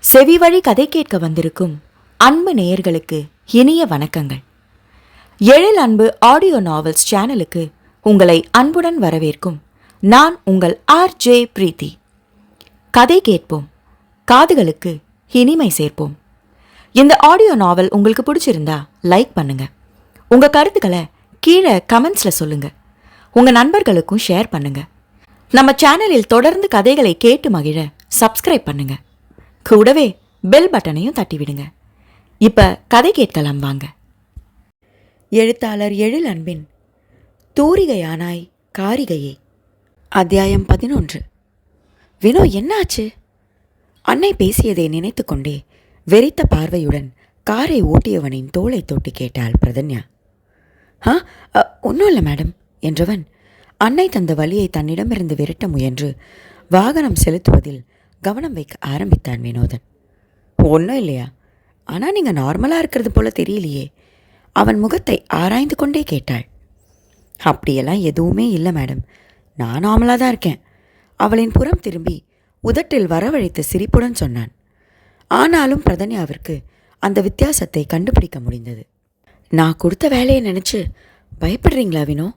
செவிவழி கதை கேட்க வந்திருக்கும் அன்பு நேயர்களுக்கு இனிய வணக்கங்கள். எழில் அன்பு ஆடியோ நாவல்ஸ் சேனலுக்கு உங்களை அன்புடன் வரவேற்கும் நான் உங்கள் RJ பிரீத்தி. கதை கேட்போம், காதுகளுக்கு இனிமை சேர்ப்போம். இந்த ஆடியோ நாவல் உங்களுக்கு பிடிச்சிருந்தா லைக் பண்ணுங்க. உங்க கருத்துக்களை கீழே கமெண்ட்ஸ்ல சொல்லுங்க. உங்க நண்பர்களுக்கும் ஷேர் பண்ணுங்க. நம்ம சேனலில் தொடர்ந்து கதைகளை கேட்டு மகிழ சப்ஸ்கிரைப் பண்ணுங்க. கூடவே பெல் பட்டனையும் தட்டிவிடுங்க. இப்ப கதை கேட்கலாம் வாங்க. எழுத்தாளர் எழில் அன்பின் தூரிகையானாய் காரிகையே, அத்தியாயம் 11. வினோ, என்னாச்சு? அன்னை பேசியதை நினைத்து கொண்டே வெறித்த பார்வையுடன் காரை ஓட்டியவனின் தோளை தொட்டி கேட்டாள் பிரதன்யா. ஒன்றும் இல்லை மேடம் என்றவன் அன்னை தந்த வலியை தன்னிடமிருந்து விரட்ட முயன்று வாகனம் செலுத்துவதில் கவனம் வைக்க ஆரம்பித்தான் வினோதன். ஒன்றும் இல்லையா? ஆனால் நீங்கள் நார்மலாக இருக்கிறது போல தெரியலையே, அவன் முகத்தை ஆராய்ந்து கொண்டே கேட்டாள். அப்படியெல்லாம் எதுவுமே இல்லை மேடம், நான் நார்மலாக தான் இருக்கேன். அவளின் புறம் திரும்பி உதட்டில் வரவழைத்த சிரிப்புடன் சொன்னான். ஆனாலும் பிரதன்யாவிற்கு அந்த வித்தியாசத்தை கண்டுபிடிக்க முடிந்தது. நான் கொடுத்த வேலையை நினச்சி பயப்படுறீங்களா வினோ?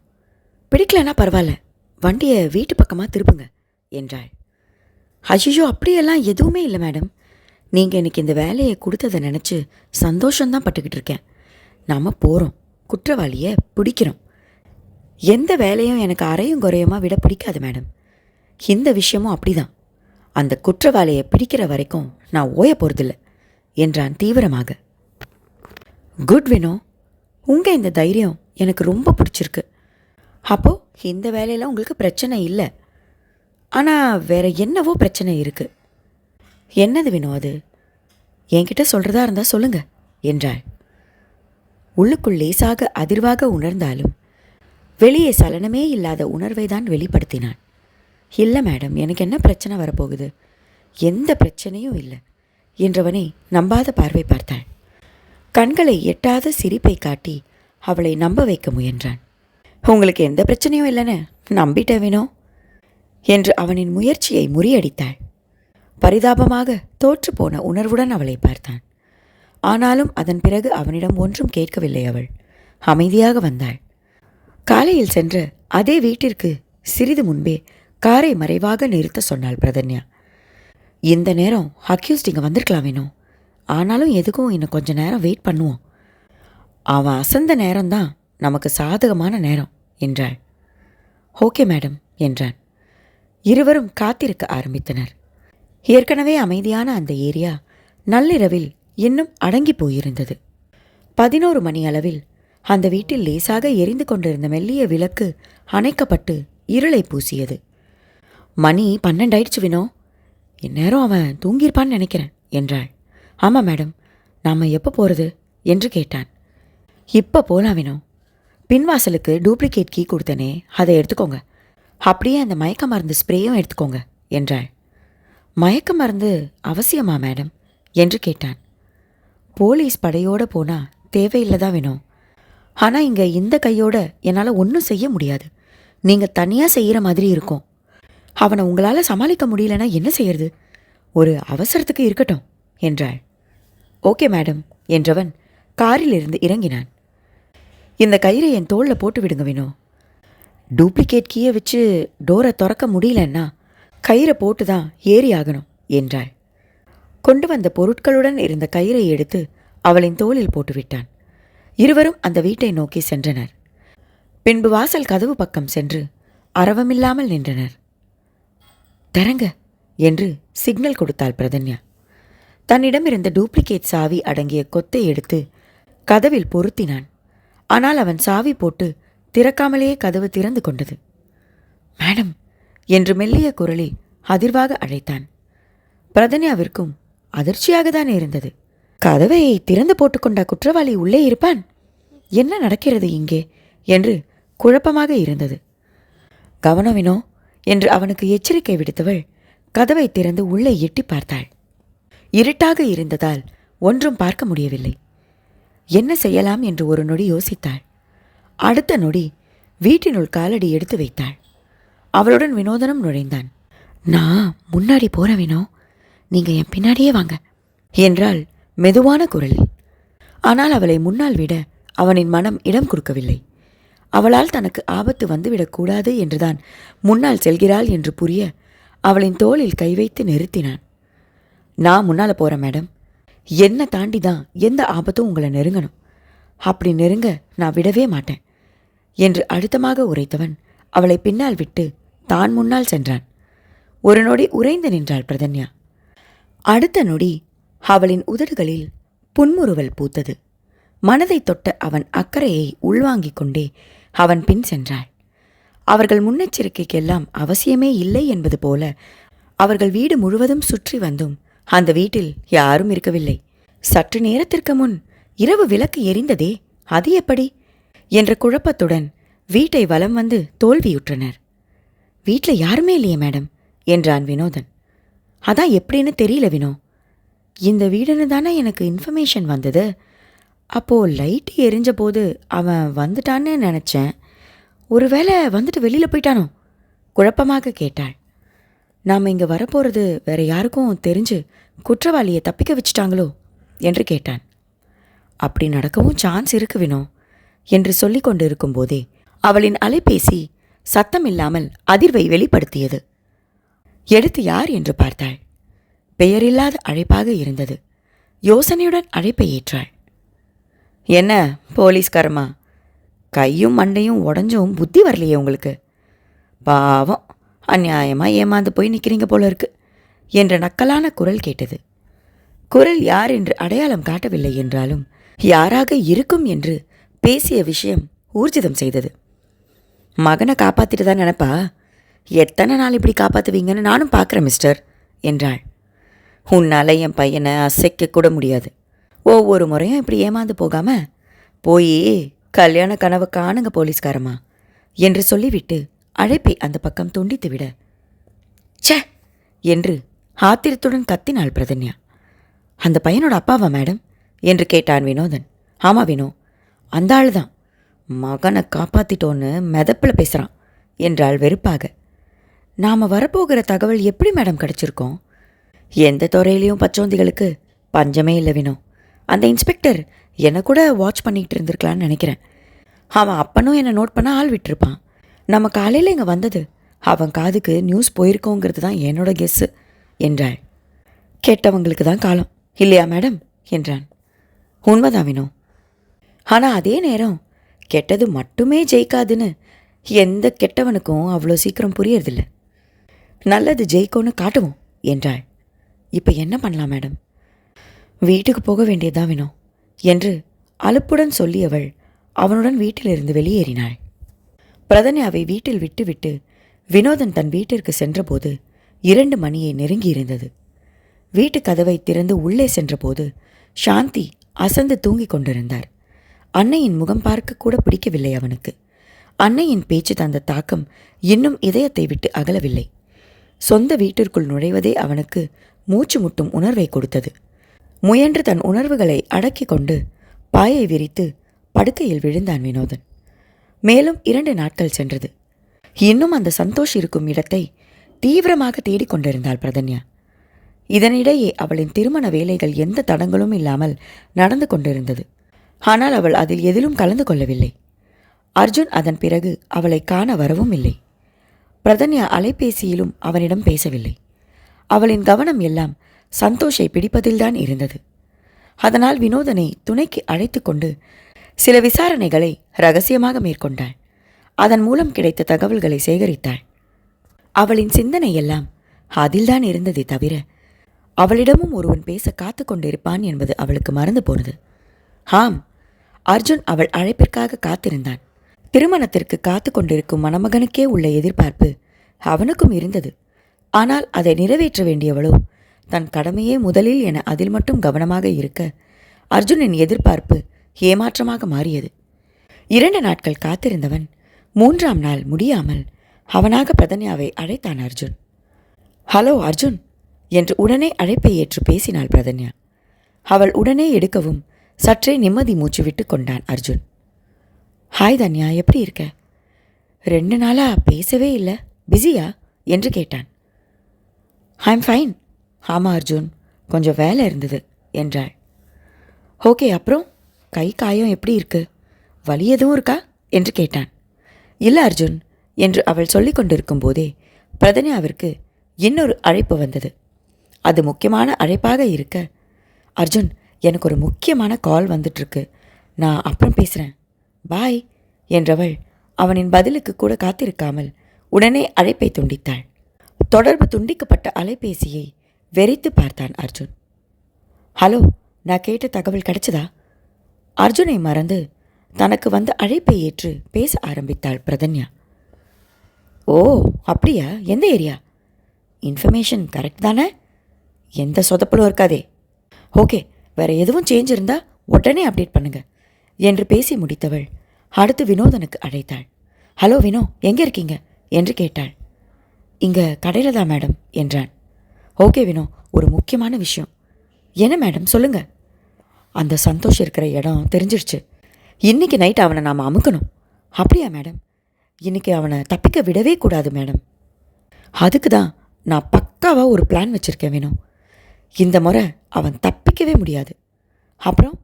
பிடிக்கலன்னா பரவாயில்ல, வண்டியை வீட்டு பக்கமாக திருப்புங்க என்றாள். ஐயோ, அப்படியெல்லாம் எதுவுமே இல்லை மேடம். நீங்கள் எனக்கு இந்த வேலையை கொடுத்ததை நினச்சி சந்தோஷந்தான் பட்டுக்கிட்டு இருக்கேன். நாம் போகிறோம், குற்றவாளியை பிடிக்கிறோம். எந்த வேலையும் எனக்கு அரையும் குறையுமா விட பிடிக்காது மேடம். இந்த விஷயமும் அப்படிதான். அந்த குற்றவாளியை பிடிக்கிற வரைக்கும் நான் ஓய போகிறதில்ல என்றான் தீவிரமாக. குட் வினோ, உங்கள் இந்த தைரியம் எனக்கு ரொம்ப பிடிச்சிருக்கு. அப்போது இந்த வேலையில் உங்களுக்கு பிரச்சனை இல்லை. ஆனால் வேற என்னவோ பிரச்சனை இருக்குது. என்னது வினோ அது? என்கிட்ட சொல்கிறதா இருந்தால் சொல்லுங்க என்றாள். உள்ளுக்குள் லேசாக அதிர்வாக உணர்ந்தாலும் வெளியே சலனமே இல்லாத உணர்வை தான் வெளிப்படுத்தினான். இல்லை மேடம், எனக்கு என்ன பிரச்சனை வரப்போகுது? எந்த பிரச்சனையும் இல்லை என்றவனை நம்பாத பார்வை பார்த்தாள். கண்களை எட்டாத சிரிப்பை காட்டி அவளை நம்ப வைக்க முயன்றான். உங்களுக்கு எந்த பிரச்சனையும் இல்லைன்னு நம்பிட்டேன் வினோ என்று அவனின் முயற்சியை முறியடித்தாள். பரிதாபமாக தோற்றுப்போன உணர்வுடன் அவளை பார்த்தான். ஆனாலும் அதன் பிறகு அவனிடம் ஒன்றும் கேட்கவில்லை. அவள் அமைதியாக வந்தாள். காலையில் சென்ற அதே வீட்டிற்கு சிறிது முன்பே காரை மறைவாக நிறுத்த சொன்னாள் பிரதன்யா. இந்த நேரம் அக்யூஸ்ட் இங்கே வந்திருக்கலாம் வேணும். ஆனாலும் எதுக்கும் இன்னும் கொஞ்ச நேரம் வெயிட் பண்ணுவோம். அவன் அசந்த நேரம்தான் நமக்கு சாதகமான நேரம் என்றாள். ஓகே மேடம் என்றான். இருவரும் காத்திருக்க ஆரம்பித்தனர். ஏற்கனவே அமைதியான அந்த ஏரியா நள்ளிரவில் இன்னும் அடங்கி போயிருந்தது. 11 மணி அளவில் அந்த வீட்டில் லேசாக எரிந்து கொண்டிருந்த மெல்லிய விளக்கு அணைக்கப்பட்டு இருளை பூசியது. மணி 12 ஆயிடுச்சு வினோ. இந்நேரம் அவன் தூங்கியிருப்பான்னு நினைக்கிறேன் என்றாள். ஆமாம் மேடம், நாம் எப்போ போகிறது என்று கேட்டான். இப்போ போலாம் வினோ. பின்வாசலுக்கு டூப்ளிகேட் கீ கொடுத்தனே, அதை எடுத்துக்கோங்க. அப்படியே அந்த மயக்க மருந்து ஸ்ப்ரேயும் எடுத்துக்கோங்க என்றாள். மயக்க மருந்து அவசியமா மேடம் என்று கேட்டான். போலீஸ் படையோடு போனால் தேவையில்லைதான் வேணும். ஆனால் இங்கே இந்த கையோட என்னால் ஒன்றும் செய்ய முடியாது. நீங்கள் தனியாக செய்கிற மாதிரி இருக்கும். அவனை உங்களால் சமாளிக்க முடியலன்னா என்ன செய்யறது? ஒரு அவசரத்துக்கு இருக்கட்டும் என்றாள். ஓகே மேடம் என்றவன் காரிலிருந்து இறங்கினான். இந்த கயிறை என் தோளில் போட்டு விடுங்க வேணும். டூப்ளிகேட் கீயை வச்சு டோரை திறக்க முடியலன்னா கயிறை போட்டு தான் ஏறி ஆகணும் என்றாள். கொண்டு வந்த பொருட்களுடன் இருந்த கயிறை எடுத்து அவளின் தோளில் போட்டுவிட்டான். இருவரும் அந்த வீட்டை நோக்கி சென்றனர். பின்பு வாசல் கதவு பக்கம் சென்று அரவமில்லாமல் நின்றனர். தரங்க என்று சிக்னல் கொடுத்தாள் பிரதன்யா. தன்னிடமிருந்த டூப்ளிகேட் சாவி அடங்கிய கொத்தை எடுத்து கதவில் பொருத்தினான். ஆனால் அவன் சாவி போட்டு திறக்காமலேயே கதவு திறந்து கொண்டது. மேடம் என்று மெல்லிய குரலில் அதிர்வாக அழைத்தான். பிரதன்யாவிற்கும் அதிர்ச்சியாக தான் இருந்தது. கதவை திறந்து போட்டுக்கொண்ட குற்றவாளி உள்ளே இருப்பான்? என்ன நடக்கிறது இங்கே என்று குழப்பமாக இருந்தது. கவனம் வினோ என்று அவனுக்கு எச்சரிக்கை விடுத்தவள் கதவை திறந்து உள்ளே எட்டி பார்த்தாள். இருட்டாக இருந்ததால் ஒன்றும் பார்க்க முடியவில்லை. என்ன செய்யலாம் என்று ஒரு நொடி யோசித்தாள். அடுத்த நொடி வீட்டினுள் காலடி எடுத்து வைத்தாள். அவளுடன் வினோதனும் நுழைந்தான். நான் முன்னாடி போகிறேன் வினோ, நீங்கள் என் பின்னாடியே வாங்க என்றாள் மெதுவான குரலில். ஆனால் அவளை முன்னால் விட அவனின் மனம் இடம் கொடுக்கவில்லை. அவளால் தனக்கு ஆபத்து வந்துவிடக்கூடாது என்றுதான் முன்னால் செல்கிறாள் என்று புரிய அவளின் தோளில் கை வைத்து நிறுத்தினான். நான் முன்னால் போகிறேன் மேடம். என்னை தாண்டி தான் எந்த ஆபத்தும் உங்களை நெருங்கணும். அப்படி நெருங்க நான் விடவே மாட்டேன் என்று அழுத்தமாக உரைத்தவன் அவளை பின்னால் விட்டு தான் முன்னால் சென்றான். ஒரு நொடி உறைந்து நின்றாள் பிரதன்யா. அடுத்த நொடி அவளின் உதடுகளில் புன்முறுவல் பூத்தது. மனதை தொட்ட அவன் அக்கறையை உள்வாங்கிக் கொண்டே அவன் பின் சென்றாள். அவர்கள் முன்னெச்சரிக்கைக்கெல்லாம் அவசியமே இல்லை என்பது போல அவர்கள் வீடு முழுவதும் சுற்றி வந்தும் அந்த வீட்டில் யாரும் இருக்கவில்லை. சற்று நேரத்திற்கு முன் இரவு விளக்கு எரிந்ததே, அது எப்படி என்ற குழப்பத்துடன் வீட்டை வலம் வந்து தோல்வியுற்றனர். வீட்டில் யாருமே இல்லையே மேடம் என்றான் வினோதன். அதான் எப்படின்னு தெரியல வினோ. இந்த வீடுன்னு தானே எனக்கு இன்ஃபர்மேஷன் வந்தது. அப்போது லைட்டு எரிஞ்ச போது அவன் வந்துட்டான்னு நினச்சேன். ஒருவேளை வந்துட்டு வெளியில் போயிட்டானோ குழப்பமாக கேட்டாள். நாம் இங்கே வரப்போகிறது வேற யாருக்கும் தெரிஞ்சு குற்றவாளியை தப்பிக்க வச்சிட்டாங்களோ என்று கேட்டான். அப்படி நடக்கவும் சான்ஸ் இருக்கு வினோ என்று சொல்லி கொண்டு இருக்கும்போதே அவளின் அலைபேசி சத்தமில்லாமல் அதிர்வை வெளிப்படுத்தியது. எடுத்து யார் என்று பார்த்தாள். பெயரில்லாத அழைப்பாக இருந்தது. யோசனையுடன் அழைப்பை ஏற்றாள். என்ன போலீஸ்காரமா, கையும் மண்டையும் உடஞ்சும் புத்தி வரலையே உங்களுக்கு? பாவம், அநியாயமாக ஏமாந்து போய் நிற்கிறீங்க போல இருக்கு என்ற நக்கலான குரல் கேட்டது. குரல் யார் என்று அடையாளம் காட்டவில்லை என்றாலும் யாராக இருக்கும் என்று பேசிய விஷயம் ஊர்ஜிதம் செய்தது. மகனை காப்பாற்றிட்டு தான் நினைப்பா? எத்தனை நாள் இப்படி காப்பாற்றுவீங்கன்னு நானும் பார்க்குறேன் மிஸ்டர் என்றாள். உன்னால் என் பையனை அசைக்க கூட முடியாது. ஒவ்வொரு முறையும் இப்படி ஏமாந்து போகாமல் போய் கல்யாண கனவு காணுங்க போலீஸ்காரமா என்று சொல்லிவிட்டு அழைப்பை அந்த பக்கம் துண்டித்து விட, ச்சே என்று ஆத்திரத்துடன் கத்தினாள் பிரதன்யா. அந்த பையனோட அப்பாவா மேடம் என்று கேட்டான் வினோதன். ஆமா வினோ, அந்த ஆள் தான். மகனை காப்பாற்றிட்டோன்னு மெதப்பில் பேசுகிறான் என்றாள் வெறுப்பாக. நாம் வரப்போகிற தகவல் எப்படி மேடம் கிடச்சிருக்கோம்? எந்த துறையிலையும் பச்சோந்திகளுக்கு பஞ்சமே இல்லை வினோ. அந்த இன்ஸ்பெக்டர் என்னை கூட வாட்ச் பண்ணிகிட்டு இருந்திருக்கலான்னு நினைக்கிறேன். அவன் அப்பனும் என்னை நோட் பண்ண ஆள் விட்டுருப்பான். நம்ம காலையில் இங்கே வந்தது அவன் காதுக்கு நியூஸ் போயிருக்கோங்கிறது தான் என்னோட கெஸ்ஸு என்றாள். கெட்டவங்களுக்கு தான் காலம் இல்லையா மேடம் என்றான். உண்மைதான் வினோ. ஆனால் அதே நேரம் கெட்டது மட்டுமே ஜெயிக்காதுன்னு எந்த கெட்டவனுக்கும் அவ்வளோ சீக்கிரம் புரியறதில்ல. நல்லது ஜெயிக்கும்னு காட்டுவோம் என்றாள். இப்போ என்ன பண்ணலாம் மேடம்? வீட்டுக்கு போக வேண்டியதான் வினோ என்று அலுப்புடன் சொல்லியவள் அவனுடன் வீட்டிலிருந்து வெளியேறினாள். பிரதன்யாவை வீட்டில் விட்டுவிட்டு வினோதன் தன் வீட்டிற்கு சென்றபோது 2 மணியை நெருங்கியிருந்தது. வீட்டு கதவை திறந்து உள்ளே சென்றபோது சாந்தி அசந்து தூங்கிக் கொண்டிருந்தார். அன்னையின் முகம் பார்க்க கூட பிடிக்கவில்லை அவனுக்கு. அன்னையின் பேச்சு தந்த தாக்கம் இன்னும் இதயத்தை விட்டு அகலவில்லை. சொந்த வீட்டிற்குள் நுழைவதே அவனுக்கு மூச்சு முட்டும் உணர்வை கொடுத்தது. முயன்று தன் உணர்வுகளை அடக்கி கொண்டு பாயை விரித்து படுக்கையில் விழுந்தான் வினோதன். மேலும் 2 நாட்கள் சென்றது. இன்னும் அந்த சந்தோஷ் இருக்கும் இடத்தை தீவிரமாக தேடிக்கொண்டிருந்தாள் பிரதன்யா. இதனிடையே அவளின் திருமண வேலைகள் எந்த தடங்களும் இல்லாமல் நடந்து கொண்டிருந்தது. ஆனால் அவள் அதில் எதிலும் கலந்து கொள்ளவில்லை. அர்ஜுன் அதன் பிறகு அவளை காண வரவும் இல்லை. பிரதன்யா அலைபேசியிலும் அவனிடம் பேசவில்லை. அவளின் கவனம் எல்லாம் சந்தோஷை பிடிப்பதில்தான் இருந்தது. அதனால் வினோதனை துணைக்கு அழைத்து கொண்டு சில விசாரணைகளை ரகசியமாக மேற்கொண்டாள். அதன் மூலம் கிடைத்த தகவல்களை சேகரித்தாள். அவளின் சிந்தனை எல்லாம் அதில்தான் இருந்ததே தவிர அவளிடமும் ஒருவன் பேச காத்து கொண்டிருப்பான் என்பது அவளுக்கு மறந்து போனது. ஆம், அர்ஜுன் அவள் அழைப்பிற்காக காத்திருந்தான். திருமணத்திற்கு காத்து கொண்டிருக்கும் மணமகனுக்கே உள்ள எதிர்பார்ப்பு அவனுக்கும் இருந்தது. ஆனால் அதை நிறைவேற்ற வேண்டியவளோ தன் கடமையே முதலில் என அதில் மட்டும் கவனமாக இருக்க அர்ஜுனின் எதிர்பார்ப்பு ஏமாற்றமாக மாறியது. 2 நாட்கள் காத்திருந்தவன் 3ஆம் நாள் முடியாமல் அவனாக பிரதன்யாவை அழைத்தான் அர்ஜுன். ஹலோ அர்ஜுன் என்று உடனே அழைப்பை ஏற்று பேசினாள் பிரதன்யா. அவள் உடனே எடுக்கவும் சற்றே நிம்மதி மூச்சு விட்டு கொண்டான் அர்ஜுன். ஹாய் தன்யா, எப்படி இருக்க? 2 நாளாக பேசவே இல்லை, பிஸியா என்று கேட்டான். I'm fine. ஆமாம் அர்ஜுன், கொஞ்சம் வேலை இருந்தது என்றாள். ஓகே, அப்புறம் கை காயம் எப்படி இருக்கு? வலி எதுவும் இருக்கா என்று கேட்டான். இல்லை அர்ஜுன் என்று அவள் சொல்லிக் கொண்டிருக்கும் போதே பிரதன்யாவிற்கு இன்னொரு அழைப்பு வந்தது. அது முக்கியமான அழைப்பாக இருக்க, அர்ஜுன் எனக்கு ஒரு முக்கியமான கால் வந்துட்டுருக்கு, நான் அப்புறம் பேசுகிறேன், பாய் என்றவள் அவனின் பதிலுக்கு கூட காத்திருக்காமல் உடனே அழைப்பை துண்டித்தாள். தொடர்பு துண்டிக்கப்பட்ட அலைபேசியை வெறித்து பார்த்தான் அர்ஜுன். ஹலோ, நான் கேட்ட தகவல் கிடைச்சதா? அர்ஜுனை மறந்து தனக்கு வந்த அழைப்பை ஏற்று பேச ஆரம்பித்தாள் பிரதன்யா. ஓ அப்படியா, எந்த ஏரியா? இன்ஃபர்மேஷன் கரெக்ட் தானே? எந்த சொதப்பலும் இருக்காதே. ஓகே, வேற எதுவும் சேஞ்ச் இருந்தால் உடனே அப்டேட் பண்ணுங்க என்று பேசி முடித்தவள் அடுத்து வினோதனுக்கு அழைத்தாள். ஹலோ வினோ, எங்கே இருக்கீங்க என்று கேட்டாள். இங்கே கடையில் தான் மேடம் என்றான். ஓகே வினோ, ஒரு முக்கியமான விஷயம். என்ன மேடம், சொல்லுங்க. அந்த சந்தோஷ் இருக்கிற இடம் தெரிஞ்சிடுச்சு. இன்னைக்கு நைட் அவனை நாம் அமுக்கணும். அப்படியா மேடம்? இன்னைக்கு அவனை தப்பிக்க விடவே கூடாது மேடம். அதுக்கு தான் நான் பக்காவாக ஒரு பிளான் வச்சுருக்கேன் வேணும். இந்த முறை அவன் தப்பிக்கவே முடியாது. அப்புறம்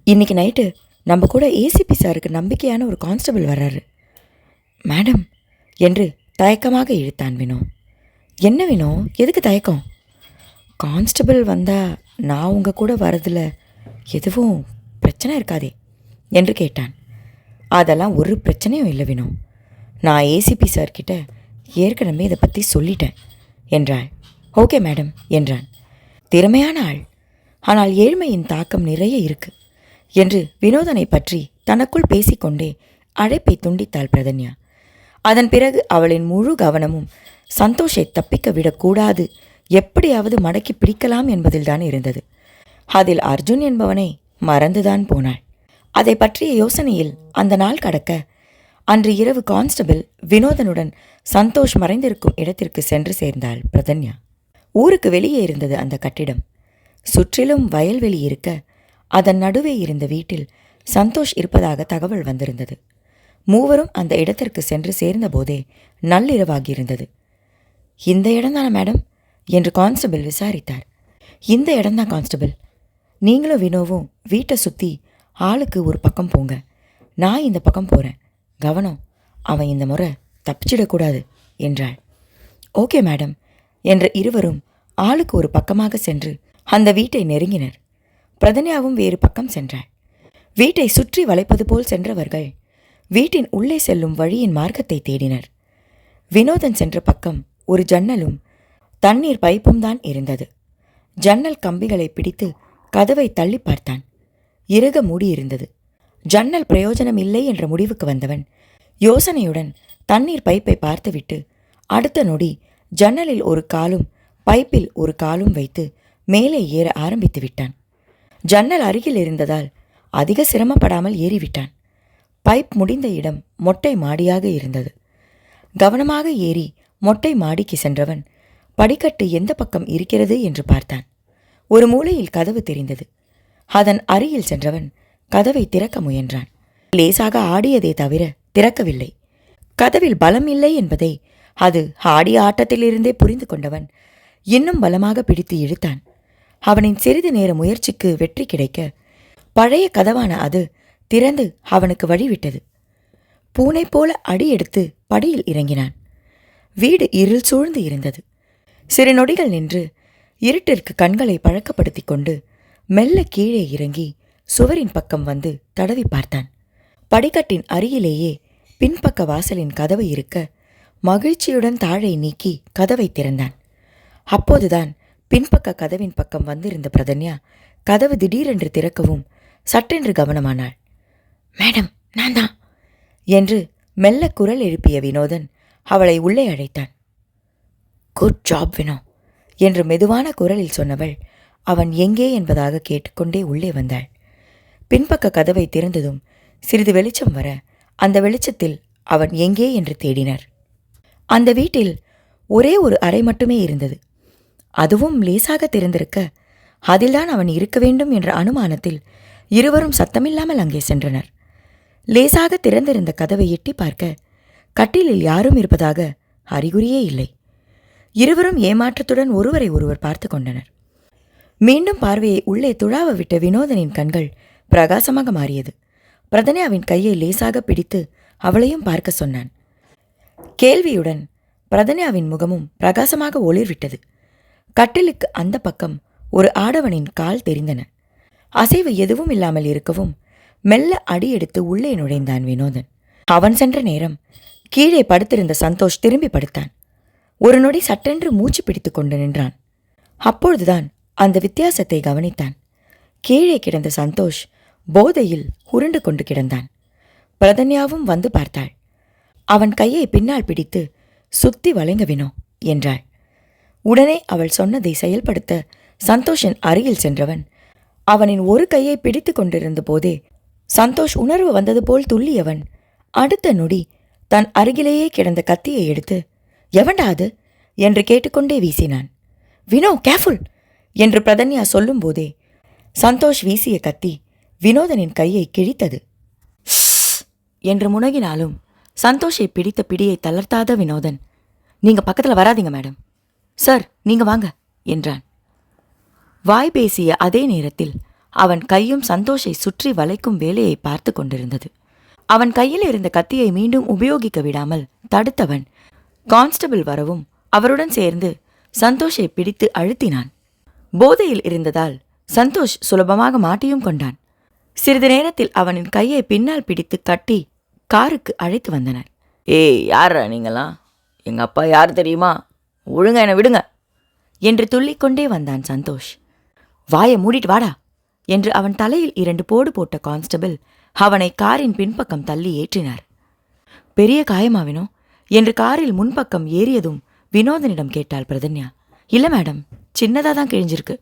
இன்னைக்கு நைட்டு நம்ம கூட ஏசிபி சாருக்கு நம்பிக்கையான ஒரு கான்ஸ்டபிள் வர்றாரு மேடம் என்று தயக்கமாக இழுத்தான் வினோ. என்ன வினோ, எதுக்கு தயக்கம்? கான்ஸ்டபிள் வந்தால் நான் உங்கள் கூட வரதில் எதுவும் பிரச்சனை இருக்காதே என்று கேட்டான். அதெல்லாம் ஒரு பிரச்சனையும் இல்லை வினோ, நான் ஏசிபி சார்கிட்ட ஏற்கனவே இதை பற்றி சொல்லிட்டேன் என்றாள். ஓகே மேடம் என்றான். திறமையான ஆள், ஆனால் ஏழ்மையின் தாக்கம் நிறைய இருக்கு என்று வினோதனை பற்றி தனக்குள் பேசிக்கொண்டே அழைப்பை துண்டித்தாள் பிரதன்யா. அதன் பிறகு அவளின் முழு கவனமும் சந்தோஷை தப்பிக்க விடக்கூடாது, எப்படியாவது மடக்கி பிடிக்கலாம் என்பதில்தான் இருந்தது. அதில் அர்ஜுன் என்பவனை மறந்துதான் போனாள். அதை பற்றிய யோசனையில் அந்த நாள் கடக்க அன்று இரவு கான்ஸ்டபிள் வினோதனுடன் சந்தோஷ் மறைந்திருக்கும் இடத்திற்கு சென்று சேர்ந்தாள் பிரதன்யா. ஊருக்கு வெளியே இருந்தது அந்த கட்டிடம். சுற்றிலும் வயல்வெளி இருக்க அதன் நடுவே இருந்த வீட்டில் சந்தோஷ் இருப்பதாக தகவல் வந்திருந்தது. மூவரும் அந்த இடத்திற்கு சென்று சேர்ந்தபோதே நள்ளிரவாகியிருந்தது. இந்த இடம்தானா மேடம் என்று கான்ஸ்டபிள் விசாரித்தார். இந்த இடம்தான் கான்ஸ்டபிள், நீங்களும் வினோவும் வீட்டை சுற்றி ஆளுக்கு ஒரு பக்கம் போங்க, நான் இந்த பக்கம் போகிறேன், கவனம், அவன் இந்த முறை தப்பிச்சிடக்கூடாது என்றாள். ஓகே மேடம் என்ற இருவரும் ஆளுக்கு ஒரு பக்கமாக சென்று அந்த வீட்டை நெருங்கினர். பிரதன்யாவும் வேறு பக்கம் சென்றாள். வீட்டை சுற்றி வளைப்பது போல் சென்றவர்கள் வீட்டின் உள்ளே செல்லும் வழியின் மார்க்கத்தை தேடினர். வினோதன் சென்ற பக்கம் ஒரு ஜன்னலும் தண்ணீர் பைப்பும் தான் இருந்தது. ஜன்னல் கம்பிகளை பிடித்து கதவை தள்ளி பார்த்தான். இறுக மூடியிருந்தது. ஜன்னல் பிரயோஜனம் இல்லை என்ற முடிவுக்கு வந்தவன் யோசனையுடன் தண்ணீர் பைப்பை பார்த்துவிட்டு அடுத்த நொடி ஜன்னலில் ஒரு காலும் பைப்பில் ஒரு காலும் வைத்து மேலே ஏற ஆரம்பித்து விட்டான். ஜன்னல் அருகில் இருந்ததால் அதிக சிரமப்படாமல் ஏறிவிட்டான். பைப் முடிந்த இடம் மொட்டை மாடியாக இருந்தது. கவனமாக ஏறி மொட்டை மாடிக்கு சென்றவன் படிக்கட்டு எந்த பக்கம் இருக்கிறது என்று பார்த்தான். ஒரு மூலையில் கதவு தெரிந்தது. அதன் அருகில் சென்றவன் கதவை திறக்க முயன்றான். லேசாக ஆடியதே தவிர திறக்கவில்லை. கதவில் பலம் இல்லை என்பதை அது ஆடிய ஆட்டத்திலிருந்தே புரிந்து கொண்டவன் இன்னும் பலமாக பிடித்து இழுத்தான். அவனின் சிறிது நேர முயற்சிக்கு வெற்றி கிடைக்க பழைய கதவான அது திறந்து அவனுக்கு வழிவிட்டது. பூனை போல அடி எடுத்து படியில் இறங்கினான். வீடு இருள் சூழ்ந்து இருந்தது. சிறு நொடிகள் நின்று இருட்டிற்கு கண்களை பழக்கப்படுத்தி கொண்டு மெல்ல கீழே இறங்கி சுவரின் பக்கம் வந்து தடவி பார்த்தான். படிக்கட்டின் அருகிலேயே பின்பக்க வாசலின் கதவு இருக்க மகிழ்ச்சியுடன் தாழை நீக்கி கதவை திறந்தான். அப்போதுதான் பின்பக்க கதவின் பக்கம் வந்திருந்த பிரதன்யா கதவு திடீரென்று திறக்கவும் சட்டென்று கவனமானாள். மேடம், நான் தான் என்று மெல்ல குரல் எழுப்பிய வினோதன் அவளை உள்ளே அழைத்தான். குட் ஜாப் வினோ என்று மெதுவான குரலில் சொன்னவள் அவன் எங்கே என்பதாக கேட்டுக்கொண்டே உள்ளே வந்தாள். பின்பக்க கதவை திறந்ததும் சிறிது வெளிச்சம் வர அந்த வெளிச்சத்தில் அவன் எங்கே என்று தேடினர். அந்த வீட்டில் ஒரே ஒரு அறை மட்டுமே இருந்தது. அதுவும் லேசாக திறந்திருக்க அதில்தான் அவன் இருக்க வேண்டும் என்ற அனுமானத்தில் இருவரும் சத்தமில்லாமல் அங்கே சென்றனர். லேசாக திறந்திருந்த கதவை எட்டி பார்க்க கட்டிலில் யாரும் இருப்பதாக அறிகுறியே இல்லை. இருவரும் ஏமாற்றத்துடன் ஒருவரை ஒருவர் பார்த்து கொண்டனர். மீண்டும் பார்வையை உள்ளே துழாவ விட்ட வினோதனின் கண்கள் பிரகாசமாக மாறியது. பிரதன்யாவின் கையை லேசாக பிடித்து அவளையும் பார்க்க சொன்னான். கேள்வியுடன் பிரதன்யாவின் முகமும் பிரகாசமாக ஒளிர்விட்டது. கட்டிலுக்கு அந்த பக்கம் ஒரு ஆடவனின் கால் தெரிந்தன. அசைவு எதுவும் இல்லாமல் இருக்கவும் மெல்ல அடியெடுத்து உள்ளே நுழைந்தான் வினோதன். அவன் சென்ற நேரம் கீழே படுத்திருந்த சந்தோஷ் திரும்பி படுத்தான். ஒரு நொடி சட்டென்று மூச்சு பிடித்து கொண்டு நின்றான். அப்பொழுதுதான் அந்த வித்தியாசத்தை கவனித்தான். கீழே கிடந்த சந்தோஷ் போதையில் உருண்டு கொண்டு கிடந்தான். பிரதன்யாவும் வந்து பார்த்தாள். அவன் கையை பின்னால் பிடித்து சுத்தி வளைங்க வினோ என்றாள். உடனே அவள் சொன்னதை செயல்படுத்த சந்தோஷின் அருகில் சென்றவன் அவனின் ஒரு கையை பிடித்து கொண்டிருந்த போதே சந்தோஷ் உணர்வு வந்தது போல் துள்ளியவன் அடுத்த நொடி தன் அருகிலேயே கிடந்த கத்தியை எடுத்து, எவன்டா அது என்று கேட்டுக்கொண்டே வீசினான். வினோ, கேர்ஃபுல் என்று பிரதன்யா சொல்லும் போதே சந்தோஷ் வீசிய கத்தி வினோதனின் கையை கிழித்தது. என்று முனகினாலும் சந்தோஷை பிடித்த பிடியை தளர்த்தாத வினோதன், நீங்க பக்கத்தில் வராதீங்க மேடம், சார் நீங்க வாங்க என்றான். வாய் பேசிய அதே நேரத்தில் அவன் கையும் சந்தோஷை சுற்றி வளைக்கும் வேலையை பார்த்து கொண்டிருந்தது. அவன் கையில் இருந்த கத்தியை மீண்டும் உபயோகிக்க விடாமல் தடுத்தவன் கான்ஸ்டபிள் வரவும் அவருடன் சேர்ந்து சந்தோஷை பிடித்து அழுத்தினான். போதையில் இருந்ததால் சந்தோஷ் சுலபமாக மாட்டியும் கொண்டான். சிறிது நேரத்தில் அவனின் கையை பின்னால் பிடித்து கட்டி காருக்கு அழைத்து வந்தனர். ஏய், யாரா நீங்களாம்? எங்க அப்பா யார் தெரியுமா? ஒழுங்கா என்னை விடுங்க என்று துள்ளிக்கொண்டே வந்தான் சந்தோஷ். வாயை மூடிட்டு வாடா என்று அவன் தலையில் 2 போடு போட்ட கான்ஸ்டபிள் அவனை காரின் பின்பக்கம் தள்ளி ஏற்றினார். பெரிய காயமாவினோ என்று காரில் முன்பக்கம் ஏறியதும் வினோதனிடம் கேட்டாள் பிரதன்யா. இல்ல மேடம், சின்னதா தான் கிழிஞ்சிருக்கு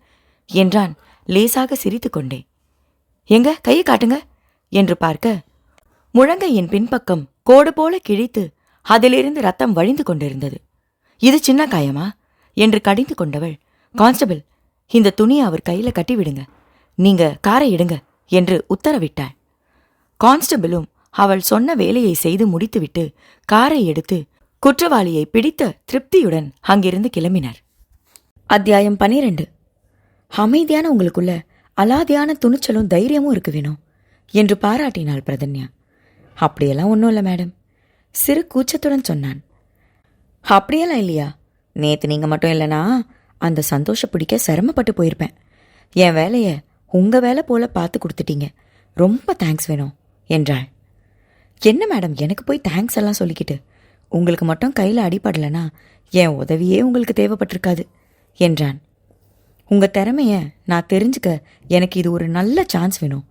என்றான் லேசாக சிரித்து கொண்டே. எங்க கையை காட்டுங்க என்று பார்க்க முழங்கையின் பின்பக்கம் கோடு போல கிழித்து அதிலிருந்து ரத்தம் வழிந்து கொண்டிருந்தது. இது சின்ன காயமா என்று கடிந்து கொண்டவள், கான்ஸ்டபிள் இந்த துணியை அவர் கையில கட்டிவிடுங்க, நீங்க காரை எடுங்க என்று உத்தரவிட்டாள். கான்ஸ்டபிளும் அவள் சொன்ன வேலையை செய்து முடித்துவிட்டு காரை எடுத்து குற்றவாளியை பிடித்த திருப்தியுடன் அங்கிருந்து கிளம்பினார். அத்தியாயம் 12. அமைதியான உங்களுக்குள்ள அலாதியான துணிச்சலும் தைரியமும் இருக்கு வேணும் என்று பாராட்டினாள் பிரதன்யா. அப்படியெல்லாம் ஒன்றும் இல்லை மேடம், சிறு கூச்சத்துடன் சொன்னான். அப்படியெல்லாம் இல்லையா? நேற்று நீங்கள் மட்டும் இல்லைனா அந்த சந்தோஷ பிடிக்க சிரமப்பட்டு போயிருப்பேன். என் வேலையை உங்கள் வேலை போல பார்த்து கொடுத்துட்டீங்க, ரொம்ப தேங்க்ஸ் வேணும் என்றாள். என்ன மேடம் எனக்கு போய் தேங்க்ஸ் எல்லாம் சொல்லிக்கிட்டு, உங்களுக்கு மட்டும் கையில் அடிபடலைனா என் உதவியே உங்களுக்கு தேவைப்பட்டிருக்காது என்றான். உங்கள் திறமைய நான் தெரிஞ்சுக்க எனக்கு இது ஒரு நல்ல சான்ஸ் வேணும்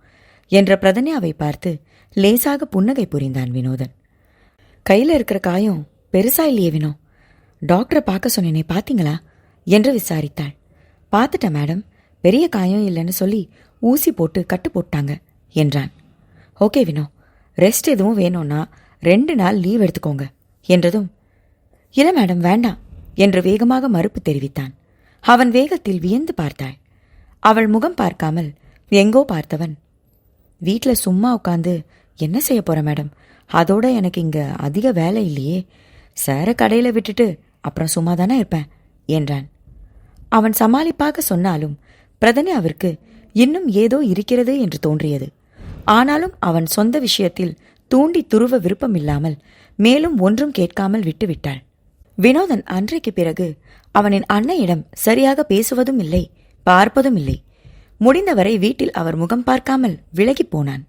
என்ற பிரதன்யாவை பார்த்து லேசாக புன்னகை புரிந்தான் வினோதன். கையில் இருக்கிற காயம் பெருசா இல்லையே வினோ, டாக்டரை பார்க்க சொன்னேனே பார்த்தீங்களா என்று விசாரித்தாள். பார்த்துட்டேன் மேடம், பெரிய காயம் இல்லைன்னு சொல்லி ஊசி போட்டு கட்டு போட்டாங்க என்றான். ஓகே வினோ, ரெஸ்ட் எதுவும் வேணும்னா 2 நாள் லீவ் எடுத்துக்கோங்க என்றதும், இல்லை மேடம் வேண்டாம் என்று வேகமாக மறுப்பு தெரிவித்தான். அவன் வேகத்தில் வியந்து பார்த்தாள். அவள் முகம் பார்க்காமல் எங்கோ பார்த்தவன், வீட்டில் சும்மா உட்காந்து என்ன செய்ய போற மேடம், அதோட எனக்கு இங்க அதிக வேலை இல்லையே, சார கடையில் விட்டுட்டு அப்புறம் சும்மா தானே இருப்பேன் என்றான். அவன் சமாளிப்பாக சொன்னாலும் பிரதன்யாவிற்கு இன்னும் ஏதோ இருக்கிறது என்று தோன்றியது. ஆனாலும் அவன் சொந்த விஷயத்தில் தூண்டி துருவ விருப்பமில்லாமல் மேலும் ஒன்றும் கேட்காமல் விட்டுவிட்டாள். வினோதன் அன்றைக்கு பிறகு அவனின் அன்னையிடம் சரியாக பேசுவதும் இல்லை, பார்ப்பதும் இல்லை. முடிந்தவரை வீட்டில் அவர் முகம் பார்க்காமல் விலகிப் போனான்.